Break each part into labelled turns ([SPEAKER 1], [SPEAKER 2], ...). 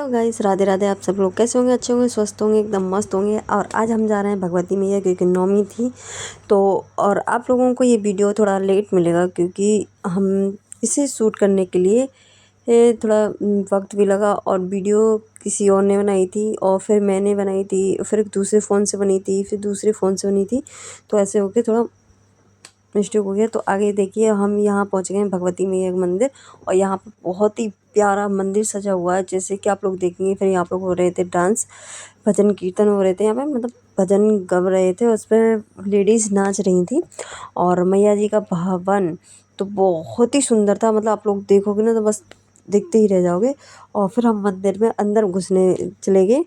[SPEAKER 1] Guys, Radhe Radhe. आप सब लोग कैसे होंगे? अच्छे होंगे, स्वस्थ होंगे, एकदम मस्त होंगे। और आज हम जा रहे हैं भगवती मैया, क्योंकि नवमी थी तो। और आप लोगों को ये वीडियो थोड़ा लेट मिलेगा, क्योंकि हम इसे शूट करने के लिए थोड़ा वक्त भी लगा। और वीडियो किसी और ने बनाई थी, और फिर मैंने बनाई थी, फिर दूसरे फ़ोन से बनी थी, फिर दूसरे फ़ोन से बनी थी। तो ऐसे होके थोड़ा मिस्टेक हो गया। तो आगे देखिए, हम यहाँ पहुँच गए हैं भगवती मैया का मंदिर। और यहाँ पर बहुत ही प्यारा मंदिर सजा हुआ है, जैसे कि आप लोग देखेंगे। फिर यहाँ पे हो रहे थे डांस, भजन कीर्तन हो रहे थे यहाँ पे, मतलब भजन गा रहे थे, उस पर लेडीज़ नाच रही थी। और मैया जी का भवन तो बहुत ही सुंदर था, मतलब आप लोग देखोगे ना तो बस देखते ही रह जाओगे। और फिर हम मंदिर में अंदर घुसने चले गए।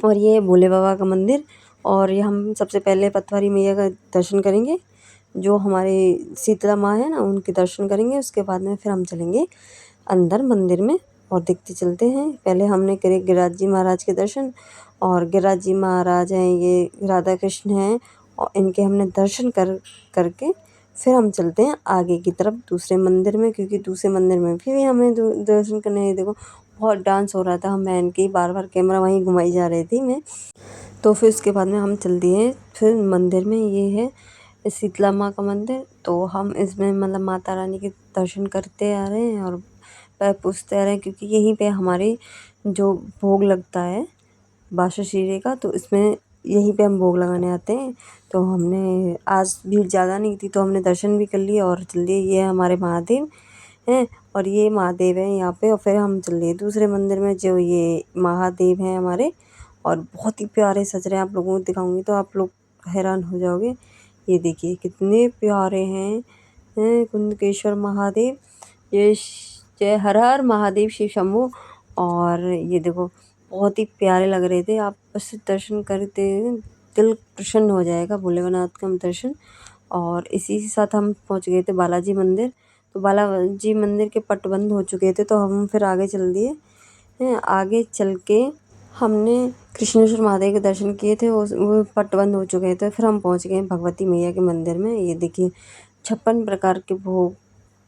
[SPEAKER 1] और ये भोले बाबा का मंदिर। और ये हम सबसे पहले पथवारी मैया का दर्शन करेंगे, जो हमारे शीतला माँ है ना, उनके दर्शन करेंगे। उसके बाद में फिर हम चलेंगे अंदर मंदिर में और देखते चलते हैं। पहले हमने करे गिरिराज जी महाराज के दर्शन। और गिरिराज जी महाराज हैं, ये राधा कृष्ण हैं, और इनके हमने दर्शन करके फिर हम चलते हैं आगे की तरफ दूसरे मंदिर में, क्योंकि दूसरे मंदिर में फिर भी हमें दर्शन करने हैं। देखो बहुत डांस हो रहा था, हम बहन की बार बार कैमरा वहीं घुमाई जा रही थी मैं। तो फिर उसके बाद में हम चल दिए फिर मंदिर में। ये है शीतला माँ का मंदिर। तो हम इसमें मतलब माता रानी के दर्शन करते आ रहे हैं और पैर पूछते आ रहे हैं, क्योंकि यहीं पे हमारे जो भोग लगता है बाशा शीरे का, तो इसमें यहीं पे हम भोग लगाने आते हैं। तो हमने आज भीड़ ज़्यादा नहीं थी, तो हमने दर्शन भी कर लिए और चल दिए। ये हमारे महादेव हैं, और ये महादेव हैं यहाँ पे। और फिर हम चल दिए दूसरे मंदिर में, जो ये महादेव हैं हमारे, और बहुत ही प्यारे सज रहे हैं। आप लोगों को दिखाऊंगी तो आप लोग हैरान हो जाओगे। ये देखिए कितने प्यारे हैं कुंदकेश्वर महादेव। जय हर हर महादेव शिव शंभू। और ये देखो बहुत ही प्यारे लग रहे थे। आप बस दर्शन करते दिल प्रसन्न हो जाएगा, भोलेनाथ का दर्शन। और इसी के साथ हम पहुंच गए थे बालाजी मंदिर। तो बालाजी मंदिर के पट बंद हो चुके थे, तो हम फिर आगे चल दिए हैं। आगे चल के हमने कृष्णेश्वर महादेव के दर्शन किए थे, वो पट बंद हो चुके थे। फिर हम पहुंच गए भगवती मैया के मंदिर में। ये देखिए 56 प्रकार के भोग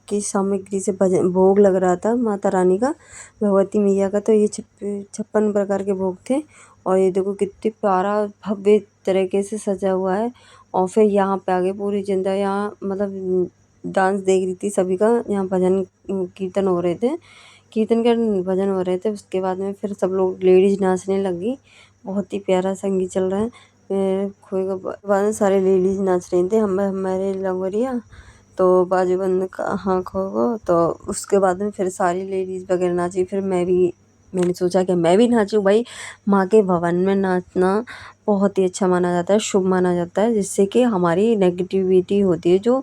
[SPEAKER 1] की सामग्री से भोग लग रहा था माता रानी का, भगवती मैया का। तो ये 56 प्रकार के भोग थे। और ये देखो कितनी प्यारा भव्य तरीके से सजा हुआ है। और फिर यहाँ पे आगे पूरी जनता यहाँ मतलब डांस देख रही थी सभी का। यहाँ भजन कीर्तन हो रहे थे, कीर्तन के भजन हो रहे थे। उसके बाद में फिर सब लोग लेडीज नाचने लगी। बहुत ही प्यारा संगीत चल रहा है। खोए के बाद में सारे लेडीज नाच रहे थे, हम हमारे लंगोरिया तो बाजूबंद कहाँ खो गो। तो उसके बाद में फिर सारी लेडीज़ वगैरह नाची। फिर मैंने सोचा कि मैं भी नाचूं। भाई माँ के भवन में नाचना बहुत ही अच्छा माना जाता है, शुभ माना जाता है, जिससे कि हमारी नेगेटिविटी होती है, जो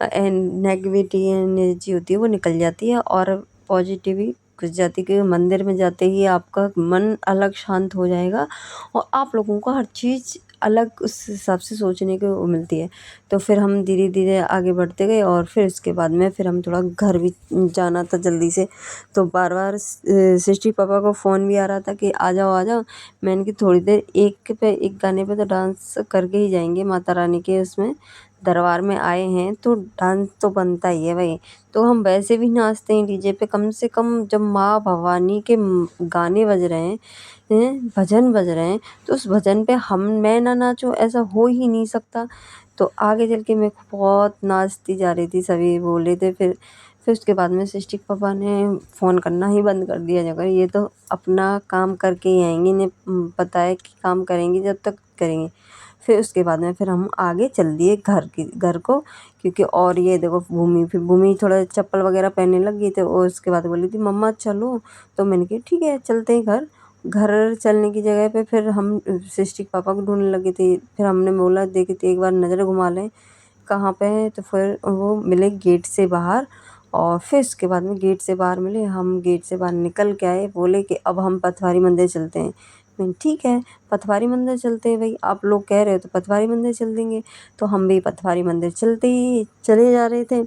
[SPEAKER 1] नेगेटिविटी एनर्जी होती है वो निकल जाती है, और पॉजिटिव घुस जाती है। कि मंदिर में जाते ही आपका मन अलग शांत हो जाएगा, और आप लोगों को हर चीज़ अलग उस हिसाब से सोचने को मिलती है। तो फिर हम धीरे धीरे आगे बढ़ते गए। और फिर उसके बाद में फिर हम थोड़ा घर भी जाना था जल्दी से। तो बार बार सृष्टि पापा को फ़ोन भी आ रहा था कि आ जाओ आ जाओ। मैंने कि थोड़ी देर एक गाने पे तो डांस करके ही जाएंगे, माता रानी के उसमें दरबार में आए हैं तो डांस तो बनता ही है भाई। तो हम वैसे भी नाचते हैं डीजे पे, कम से कम जब माँ भवानी के गाने बज रहे हैं, भजन बज रहे हैं, तो उस भजन पे मैं ना नाचूं, ऐसा हो ही नहीं सकता। तो आगे चल के मैं बहुत नाचती जा रही थी, सभी बोले थे। फिर उसके बाद में सृष्टि पापा ने फ़ोन करना ही बंद कर दिया। जगह ये तो अपना काम करके ही आएंगे, इन्हें पता है कि काम करेंगे जब तक करेंगे। फिर उसके बाद में फिर हम आगे चल दिए घर को, क्योंकि और ये देखो भूमि थोड़ा चप्पल वगैरह पहनने लग गई थी। और उसके बाद बोली थी मम्मा चलो। तो मैंने कहा ठीक है चलते हैं घर। घर चलने की जगह पे फिर हम सृष्टि के पापा को ढूंढने लगे थे। फिर हमने बोला देखी थी एक बार नज़र घुमा लें कहाँ पे है। तो फिर वो मिले गेट से बाहर। और फिर उसके बाद में गेट से बाहर मिले, हम गेट से बाहर निकल के आए। बोले कि अब हम पथवारी मंदिर चलते हैं। मैंने ठीक है पथवारी मंदिर चलते हैं भाई, आप लोग कह रहे हो तो पथवारी मंदिर चल देंगे। तो हम भी पथवारी मंदिर चले जा रहे थे।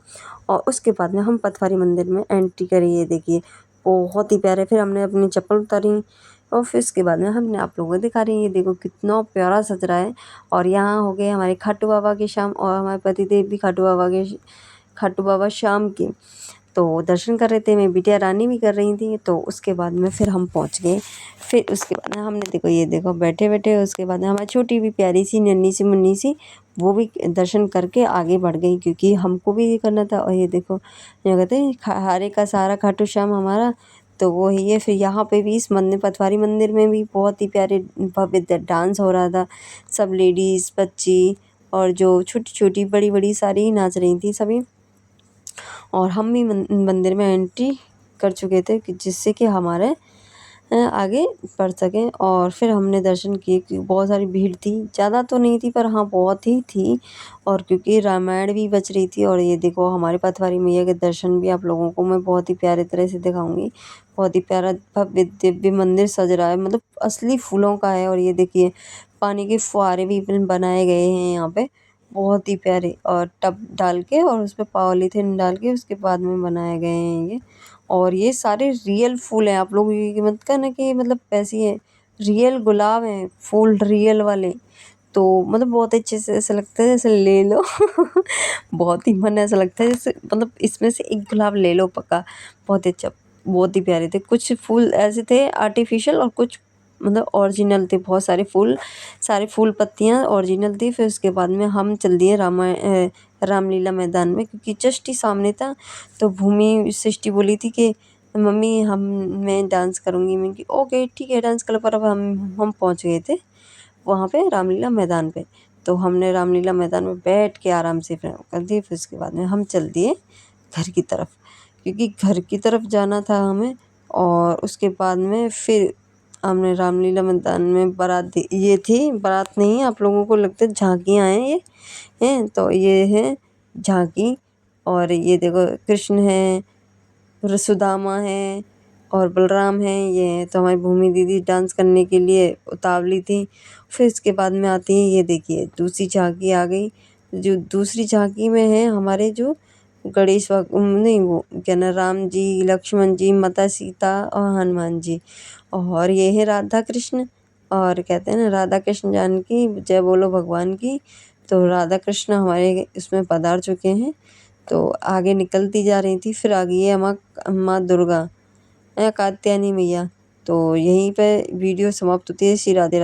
[SPEAKER 1] और उसके बाद में हम पथवारी मंदिर में एंट्री करी। ये देखिए बहुत ही प्यारे। फिर हमने अपनी चप्पल उतारी, और फिर उसके बाद में हमने आप लोगों को दिखा रही है। ये देखो कितना प्यारा सज रहा है। और यहाँ हो गए हमारे खाटू बाबा की शाम, और हमारे पतिदेव भी खाटू बाबा शाम की। तो दर्शन कर रहे थे, मैं बिटिया रानी भी कर रही थी। तो उसके बाद में फिर हम पहुंच गए। फिर उसके बाद में हमने देखो ये देखो बैठे बैठे उसके बाद में हमारी छोटी भी प्यारी सी नन्ही सी मुन्नी सी वो भी दर्शन करके आगे बढ़ गई, क्योंकि हमको भी ये करना था। और ये देखो क्या कहते हैं हारे का सहारा खाटू श्याम हमारा, तो वो ही है। फिर यहाँ पे भी इस मंदिर पथवारी मंदिर में भी बहुत ही प्यारे भव्य डांस हो रहा था। सब लेडीज़ बच्ची और जो छोटी छोटी बड़ी बड़ी सारी नाच रही थी सभी। और हम भी मंदिर में एंट्री कर चुके थे कि जिससे कि हमारे आगे बढ़ सकें। और फिर हमने दर्शन किए कि बहुत सारी भीड़ थी, ज़्यादा तो नहीं थी पर हाँ बहुत ही थी। और क्योंकि रामायण भी बज रही थी। और ये देखो हमारे पथवारी मैया के दर्शन भी आप लोगों को मैं बहुत ही प्यारे तरह से दिखाऊंगी। बहुत ही प्यारा भव्य दिव्य मंदिर सज रहा है, मतलब असली फूलों का है। और ये देखिए पानी के फुहारे भी बनाए गए हैं यहाँ पे, बहुत ही प्यारे। और टब डाल के और उसपे पॉलीथिन डाल के उसके बाद में बनाए गए हैं ये। और ये सारे रियल फूल हैं, आप लोग ये मत कहना कि मतलब ऐसे ही है, रियल गुलाब हैं फूल रियल वाले। तो मतलब बहुत अच्छे से ऐसा लगता है जैसे ले लो बहुत ही मन ऐसा लगता है जैसे मतलब इसमें से एक गुलाब ले लो पक्का। बहुत ही अच्छा, बहुत ही प्यारे थे। कुछ फूल ऐसे थे आर्टिफिशियल और कुछ मतलब ओरिजिनल थे। बहुत सारे फूल, सारे फूल पत्तियाँ ओरिजिनल थी। फिर उसके बाद में हम चल दिए रामलीला मैदान में, क्योंकि जस्ट ही सामने था। तो भूमि सृष्टि बोली थी कि मम्मी मैं डांस करूँगी। मैं कि ओके ठीक है डांस करो। पर अब हम पहुँच गए थे वहाँ पे रामलीला मैदान पे। तो हमने रामलीला मैदान में बैठ के आराम से फिर कर दिए। फिर उसके बाद में हम चल दिए घर की तरफ, क्योंकि घर की तरफ जाना था हमें। और उसके बाद में फिर हमने रामलीला मैदान में ये थी बारात नहीं, आप लोगों को लगता है झांकियाँ हैं ये हैं, तो ये है झांकी। और ये देखो कृष्ण है, सुदामा है और बलराम है। ये तो हमारी भूमि दीदी डांस करने के लिए उतावली थी। फिर इसके बाद में आती है ये देखिए दूसरी झांकी आ गई। जो दूसरी झांकी में है हमारे जो गणेश नहीं वो क्या ना राम जी, लक्ष्मण जी, माता सीता और हनुमान जी। और ये है राधा कृष्ण। और कहते हैं ना राधा कृष्ण जानकी जय बोलो भगवान की। तो राधा कृष्ण हमारे इसमें पधार चुके हैं। तो आगे निकलती जा रही थी। फिर आ गई है माँ दुर्गा, कात्यायनी मैया। तो यहीं पे वीडियो समाप्त होती है। श्री राधे राधे।